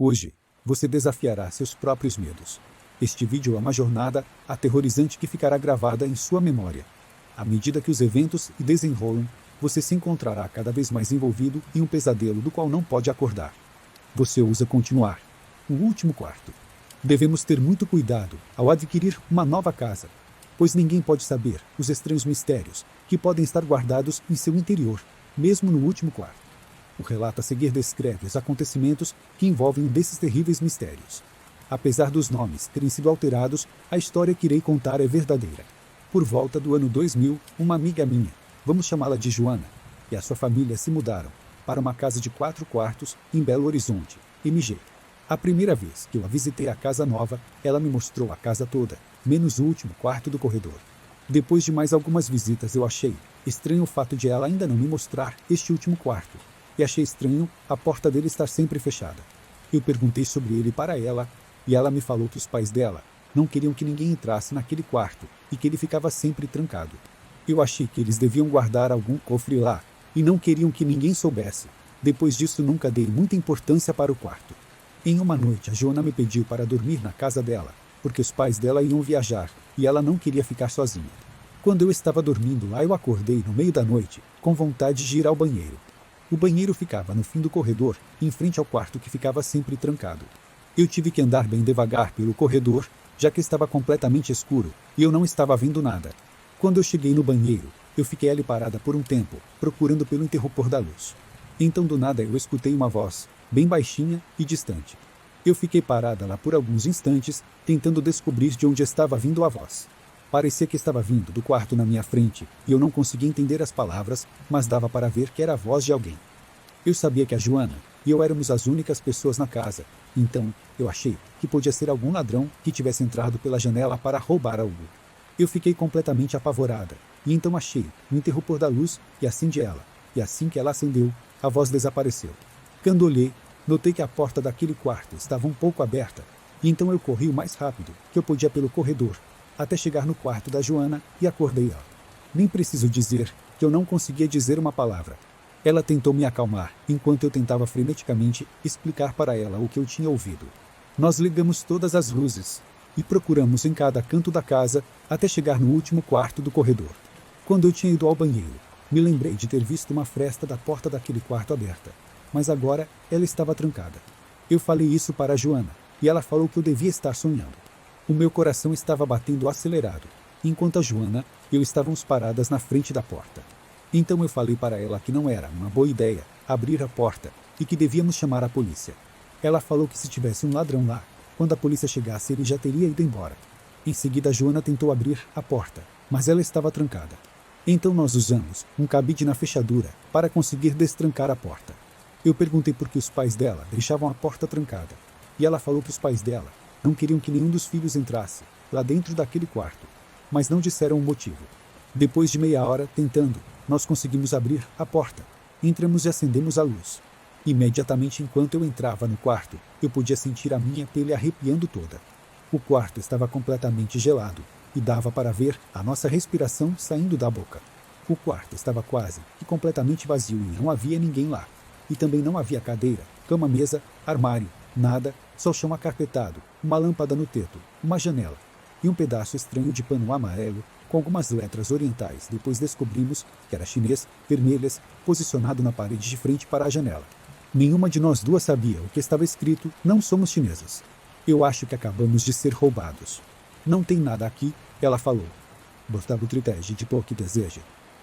Hoje, você desafiará seus próprios medos. Este vídeo é uma jornada aterrorizante que ficará gravada em sua memória. À medida que os eventos se desenrolam, você se encontrará cada vez mais envolvido em um pesadelo do qual não pode acordar. Você ousa continuar. O último quarto. Devemos ter muito cuidado ao adquirir uma nova casa, pois ninguém pode saber os estranhos mistérios que podem estar guardados em seu interior, mesmo no último quarto. O relato a seguir descreve os acontecimentos que envolvem um desses terríveis mistérios. Apesar dos nomes terem sido alterados, a história que irei contar é verdadeira. Por volta do ano 2000, uma amiga minha, vamos chamá-la de Joana, e a sua família se mudaram para uma casa de 4 quartos em Belo Horizonte, MG. A primeira vez que eu a visitei a casa nova, ela me mostrou a casa toda, menos o último quarto do corredor. Depois de mais algumas visitas, eu achei estranho o fato de ela ainda não me mostrar este último quarto, e achei estranho a porta dele estar sempre fechada. Eu perguntei sobre ele para ela, e ela me falou que os pais dela não queriam que ninguém entrasse naquele quarto e que ele ficava sempre trancado. Eu achei que eles deviam guardar algum cofre lá, e não queriam que ninguém soubesse. Depois disso, nunca dei muita importância para o quarto. Em uma noite, a Joana me pediu para dormir na casa dela, porque os pais dela iam viajar, e ela não queria ficar sozinha. Quando eu estava dormindo lá, eu acordei no meio da noite, com vontade de ir ao banheiro. O banheiro ficava no fim do corredor, em frente ao quarto que ficava sempre trancado. Eu tive que andar bem devagar pelo corredor, já que estava completamente escuro, e eu não estava vendo nada. Quando eu cheguei no banheiro, eu fiquei ali parada por um tempo, procurando pelo interruptor da luz. Então do nada eu escutei uma voz, bem baixinha e distante. Eu fiquei parada lá por alguns instantes, tentando descobrir de onde estava vindo a voz. Parecia que estava vindo do quarto na minha frente, e eu não conseguia entender as palavras, mas dava para ver que era a voz de alguém. Eu sabia que a Joana e eu éramos as únicas pessoas na casa, então eu achei que podia ser algum ladrão que tivesse entrado pela janela para roubar algo. Eu fiquei completamente apavorada, e então achei o interruptor da luz e acendi ela, e assim que ela acendeu, a voz desapareceu. Quando olhei, notei que a porta daquele quarto estava um pouco aberta, e então eu corri o mais rápido que eu podia pelo corredor, até chegar no quarto da Joana e acordei ela. Nem preciso dizer que eu não conseguia dizer uma palavra. Ela tentou me acalmar, enquanto eu tentava freneticamente explicar para ela o que eu tinha ouvido. Nós ligamos todas as luzes e procuramos em cada canto da casa até chegar no último quarto do corredor. Quando eu tinha ido ao banheiro, me lembrei de ter visto uma fresta da porta daquele quarto aberta, mas agora ela estava trancada. Eu falei isso para a Joana, e ela falou que eu devia estar sonhando. O meu coração estava batendo acelerado, enquanto a Joana e eu estávamos paradas na frente da porta. Então eu falei para ela que não era uma boa ideia abrir a porta e que devíamos chamar a polícia. Ela falou que se tivesse um ladrão lá, quando a polícia chegasse ele já teria ido embora. Em seguida a Joana tentou abrir a porta, mas ela estava trancada. Então nós usamos um cabide na fechadura para conseguir destrancar a porta. Eu perguntei por que os pais dela deixavam a porta trancada, e ela falou que os pais dela não queriam que nenhum dos filhos entrasse lá dentro daquele quarto, mas não disseram o motivo. Depois de meia hora tentando, nós conseguimos abrir a porta. Entramos e acendemos a luz. Imediatamente enquanto eu entrava no quarto, eu podia sentir a minha pele arrepiando toda. O quarto estava completamente gelado, e dava para ver a nossa respiração saindo da boca. O quarto estava quase que completamente vazio e não havia ninguém lá. E também não havia cadeira, cama-mesa, armário, nada, só chão acarpetado, uma lâmpada no teto, uma janela e um pedaço estranho de pano amarelo com algumas letras orientais. Depois descobrimos que era chinês, vermelhas, posicionado na parede de frente para a janela. Nenhuma de nós duas sabia o que estava escrito: não somos chinesas. Eu acho que acabamos de ser roubados. Não tem nada aqui, ela falou. Botava o tritege de pôr que deseja.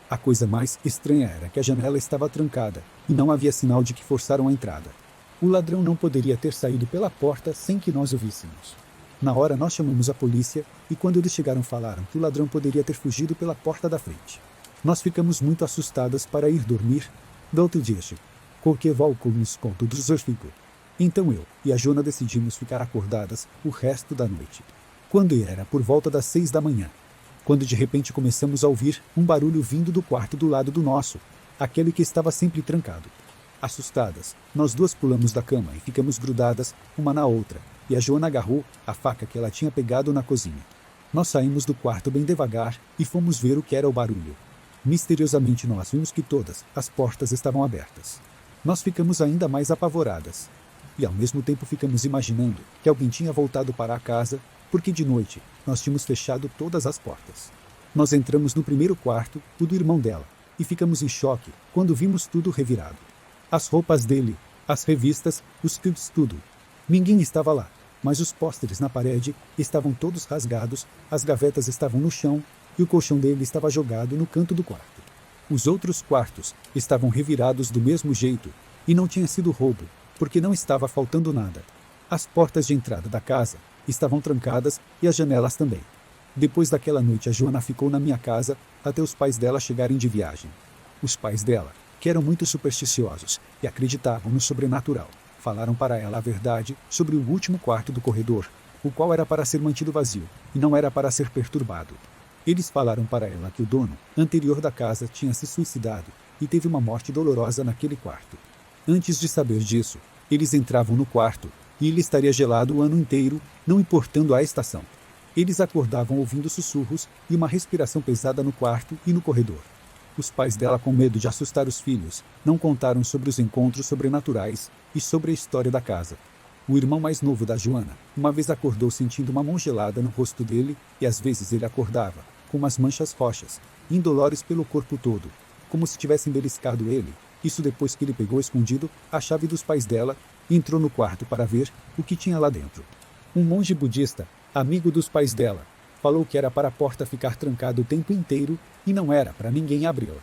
A coisa mais estranha era que a janela estava trancada e não havia sinal de que forçaram a entrada. O ladrão não poderia ter saído pela porta sem que nós o víssemos. Na hora nós chamamos a polícia e quando eles chegaram falaram que o ladrão poderia ter fugido pela porta da frente. Nós ficamos muito assustadas para ir dormir. Do outro dia, porque volcamos com todos os fico. Então eu e a Joana decidimos ficar acordadas o resto da noite. Quando era por volta das 6 da manhã, quando de repente começamos a ouvir um barulho vindo do quarto do lado do nosso, aquele que estava sempre trancado. Assustadas, nós duas pulamos da cama e ficamos grudadas uma na outra, e a Joana agarrou a faca que ela tinha pegado na cozinha. Nós saímos do quarto bem devagar e fomos ver o que era o barulho. Misteriosamente nós vimos que todas as portas estavam abertas. Nós ficamos ainda mais apavoradas. e ao mesmo tempo ficamos imaginando que alguém tinha voltado para a casa, porque de noite nós tínhamos fechado todas as portas. Nós entramos no primeiro quarto, o do irmão dela, e ficamos em choque quando vimos tudo revirado. As roupas dele, as revistas, os filmes, tudo. Ninguém estava lá, mas os pôsteres na parede estavam todos rasgados, as gavetas estavam no chão e o colchão dele estava jogado no canto do quarto. Os outros quartos estavam revirados do mesmo jeito e não tinha sido roubo, porque não estava faltando nada. As portas de entrada da casa estavam trancadas e as janelas também. Depois daquela noite, a Joana ficou na minha casa até os pais dela chegarem de viagem. Os pais dela, que eram muito supersticiosos e acreditavam no sobrenatural, falaram para ela a verdade sobre o último quarto do corredor, o qual era para ser mantido vazio e não era para ser perturbado. Eles falaram para ela que o dono anterior da casa tinha se suicidado e teve uma morte dolorosa naquele quarto. Antes de saber disso, eles entravam no quarto e ele estaria gelado o ano inteiro, não importando a estação. Eles acordavam ouvindo sussurros e uma respiração pesada no quarto e no corredor. Os pais dela, com medo de assustar os filhos, não contaram sobre os encontros sobrenaturais e sobre a história da casa. O irmão mais novo da Joana, uma vez acordou sentindo uma mão gelada no rosto dele e às vezes ele acordava com umas manchas roxas, indolores pelo corpo todo, como se tivessem beliscado ele. Isso depois que ele pegou escondido a chave dos pais dela e entrou no quarto para ver o que tinha lá dentro. Um monge budista, amigo dos pais dela, falou que era para a porta ficar trancada o tempo inteiro e não era para ninguém abri-la.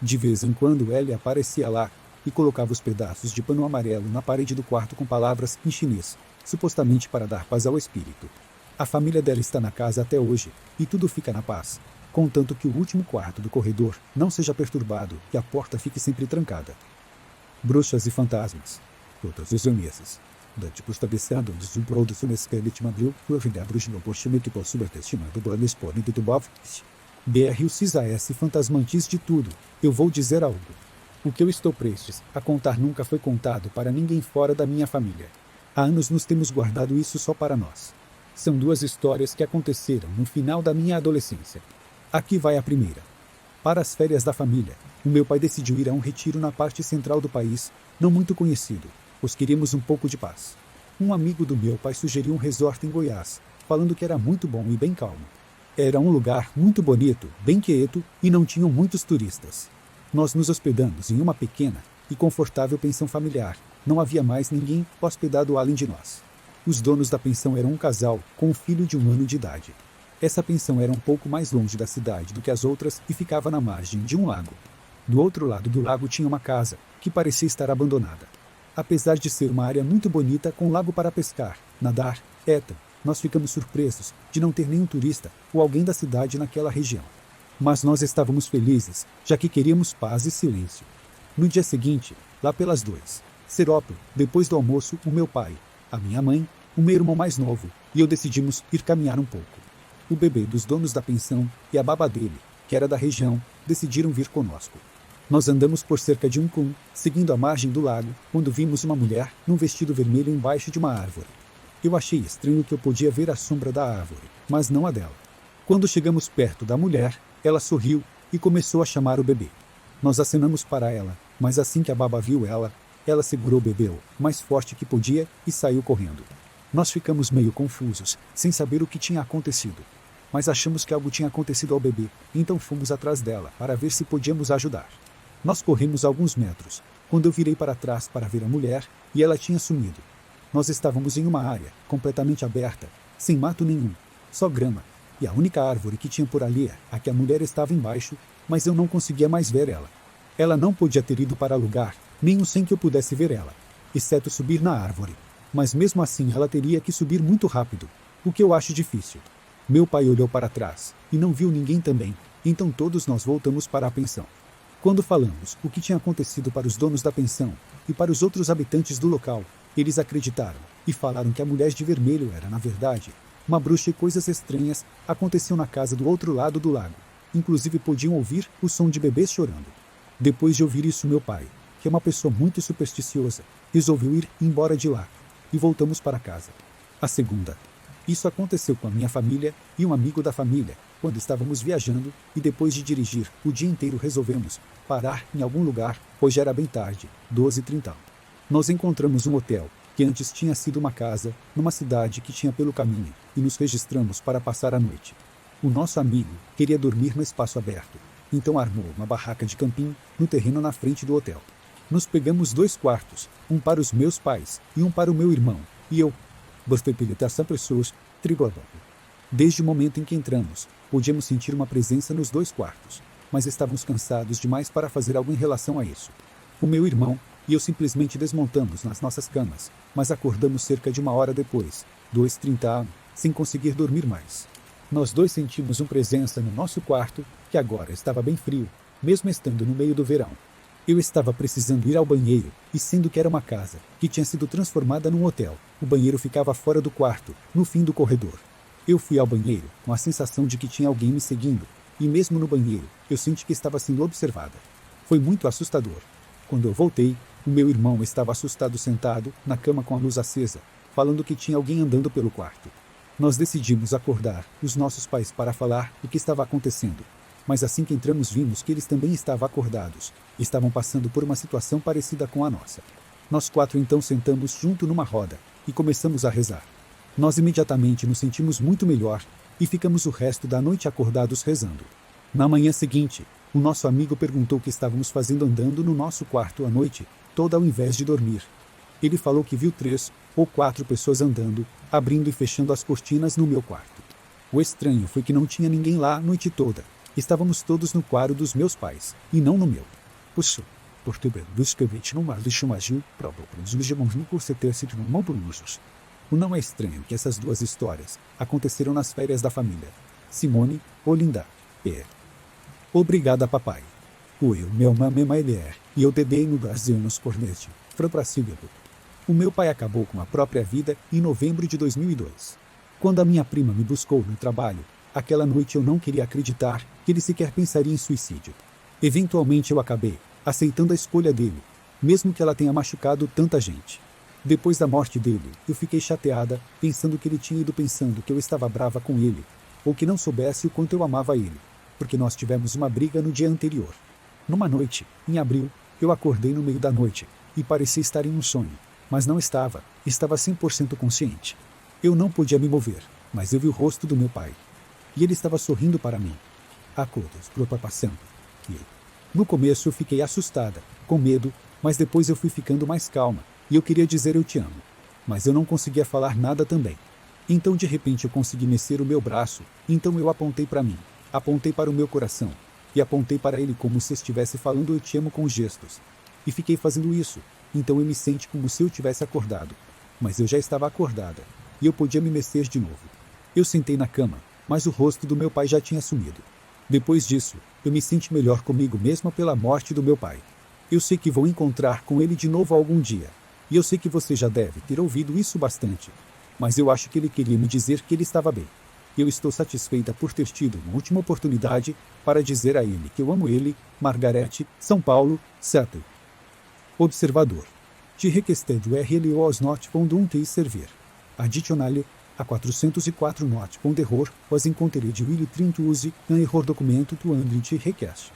De vez em quando ele aparecia lá e colocava os pedaços de pano amarelo na parede do quarto com palavras em chinês, supostamente para dar paz ao espírito. A família dela está na casa até hoje e tudo fica na paz, contanto que o último quarto do corredor não seja perturbado e a porta fique sempre trancada. Bruxas e fantasmas. Todos os meses. Dante postabiciado de produção esqueleto mabril, o bruxo no posto que possui testimado do ano exponente do Bov. BR o CISAS fantasmantes de tudo. Eu vou dizer algo. O que eu estou prestes a contar nunca foi contado para ninguém fora da minha família. Há anos nos temos guardado isso só para nós. São duas histórias que aconteceram no final da minha adolescência. Aqui vai a primeira. Para as férias da família, o meu pai decidiu ir a um retiro na parte central do país, não muito conhecido, pois queríamos um pouco de paz. Um amigo do meu pai sugeriu um resort em Goiás, falando que era muito bom e bem calmo. Era um lugar muito bonito, bem quieto e não tinham muitos turistas. Nós nos hospedamos em uma pequena e confortável pensão familiar. Não havia mais ninguém hospedado além de nós. Os donos da pensão eram um casal com um filho de 1 ano de idade. Essa pensão era um pouco mais longe da cidade do que as outras e ficava na margem de um lago. Do outro lado do lago tinha uma casa, que parecia estar abandonada. Apesar de ser uma área muito bonita com lago para pescar, nadar, etc., nós ficamos surpresos de não ter nenhum turista ou alguém da cidade naquela região. Mas nós estávamos felizes, já que queríamos paz e silêncio. No dia seguinte, lá pelas 2, Serópio, depois do almoço, o meu pai, a minha mãe, o meu irmão mais novo e eu decidimos ir caminhar um pouco. O bebê dos donos da pensão e a baba dele, que era da região, decidiram vir conosco. Nós andamos por cerca de 1 km, seguindo a margem do lago, quando vimos uma mulher num vestido vermelho embaixo de uma árvore. Eu achei estranho que eu podia ver a sombra da árvore, mas não a dela. Quando chegamos perto da mulher, ela sorriu e começou a chamar o bebê. Nós acenamos para ela, mas assim que a baba viu ela segurou o bebê o mais forte que podia e saiu correndo. Nós ficamos meio confusos, sem saber o que tinha acontecido. Mas achamos que algo tinha acontecido ao bebê, então fomos atrás dela para ver se podíamos ajudar. Nós corremos alguns metros, quando eu virei para trás para ver a mulher, e ela tinha sumido. Nós estávamos em uma área completamente aberta, sem mato nenhum, só grama, e a única árvore que tinha por ali a que a mulher estava embaixo, mas eu não conseguia mais ver ela. Ela não podia ter ido para lugar nenhum sem que eu pudesse ver ela, exceto subir na árvore. Mas mesmo assim ela teria que subir muito rápido, o que eu acho difícil. Meu pai olhou para trás e não viu ninguém também, então todos nós voltamos para a pensão. Quando falamos o que tinha acontecido para os donos da pensão e para os outros habitantes do local, eles acreditaram e falaram que a mulher de vermelho era, na verdade, uma bruxa e coisas estranhas aconteciam na casa do outro lado do lago. Inclusive podiam ouvir o som de bebês chorando. Depois de ouvir isso, meu pai, que é uma pessoa muito supersticiosa, resolveu ir embora de lá e voltamos para casa. A segunda. Isso aconteceu com a minha família e um amigo da família, quando estávamos viajando e depois de dirigir o dia inteiro resolvemos parar em algum lugar, pois já era bem tarde, 12h30. Nós encontramos um hotel que antes tinha sido uma casa, numa cidade que tinha pelo caminho, e nos registramos para passar a noite. O nosso amigo queria dormir no espaço aberto, então armou uma barraca de camping no terreno na frente do hotel. Nos pegamos 2 quartos, um para os meus pais e um para o meu irmão, e eu. Essa pessoas, tribador. Desde o momento em que entramos, podíamos sentir uma presença nos 2 quartos, mas estávamos cansados demais para fazer algo em relação a isso. O meu irmão e eu simplesmente desmontamos nas nossas camas, mas acordamos cerca de 1 hora depois, 2:30 am, sem conseguir dormir mais. Nós 2 sentimos uma presença no nosso quarto, que agora estava bem frio, mesmo estando no meio do verão. Eu estava precisando ir ao banheiro, e sendo que era uma casa, que tinha sido transformada num hotel, o banheiro ficava fora do quarto, no fim do corredor. Eu fui ao banheiro, com a sensação de que tinha alguém me seguindo, e mesmo no banheiro, eu senti que estava sendo observada. Foi muito assustador. Quando eu voltei, o meu irmão estava assustado sentado, na cama com a luz acesa, falando que tinha alguém andando pelo quarto. Nós decidimos acordar os nossos pais para falar o que estava acontecendo. Mas assim que entramos vimos que eles também estavam acordados. Estavam passando por uma situação parecida com a nossa. Nós 4 então sentamos junto numa roda e começamos a rezar. Nós imediatamente nos sentimos muito melhor e ficamos o resto da noite acordados rezando. Na manhã seguinte, o nosso amigo perguntou o que estávamos fazendo andando no nosso quarto à noite, toda ao invés de dormir. Ele falou que viu 3 ou 4 pessoas andando, abrindo e fechando as cortinas no meu quarto. O estranho foi que não tinha ninguém lá a noite toda. Estávamos todos no quarto dos meus pais, e não no meu. Puxa, o não é estranho que essas 2 histórias aconteceram nas férias da família. Simone, Olinda, P. Obrigada, papai. Meu nome é e eu dedei no Brasil nos cornete. O meu pai acabou com a própria vida em novembro de 2002. Quando a minha prima me buscou no trabalho, aquela noite eu não queria acreditar que ele sequer pensaria em suicídio. Eventualmente eu acabei aceitando a escolha dele, mesmo que ela tenha machucado tanta gente. Depois da morte dele, eu fiquei chateada, pensando que ele tinha ido pensando que eu estava brava com ele, ou que não soubesse o quanto eu amava ele, porque nós tivemos uma briga no dia anterior. Numa noite, em abril, eu acordei no meio da noite, e parecia estar em um sonho, mas não estava 100% consciente. Eu não podia me mover, mas eu vi o rosto do meu pai. E ele estava sorrindo para mim. Acordos, passando. E no começo eu fiquei assustada, com medo, mas depois eu fui ficando mais calma, e eu queria dizer eu te amo. Mas eu não conseguia falar nada também. Então de repente eu consegui mexer o meu braço, então eu apontei para mim, apontei para o meu coração, e apontei para ele como se estivesse falando eu te amo com gestos. E fiquei fazendo isso, então eu me senti como se eu tivesse acordado. Mas eu já estava acordada, e eu podia me mexer de novo. Eu sentei na cama, mas o rosto do meu pai já tinha sumido. Depois disso, eu me senti melhor comigo mesma pela morte do meu pai. Eu sei que vou encontrar com ele de novo algum dia. E eu sei que você já deve ter ouvido isso bastante. Mas eu acho que ele queria me dizer que ele estava bem. E eu estou satisfeita por ter tido uma última oportunidade para dizer a ele que eu amo ele, Margarete, São Paulo, 7. Observador. De requestedo RLO aos not pondum servir. Adicionale a 404 not pond error, os encontrei de Willy 30 use, error documento do Android request.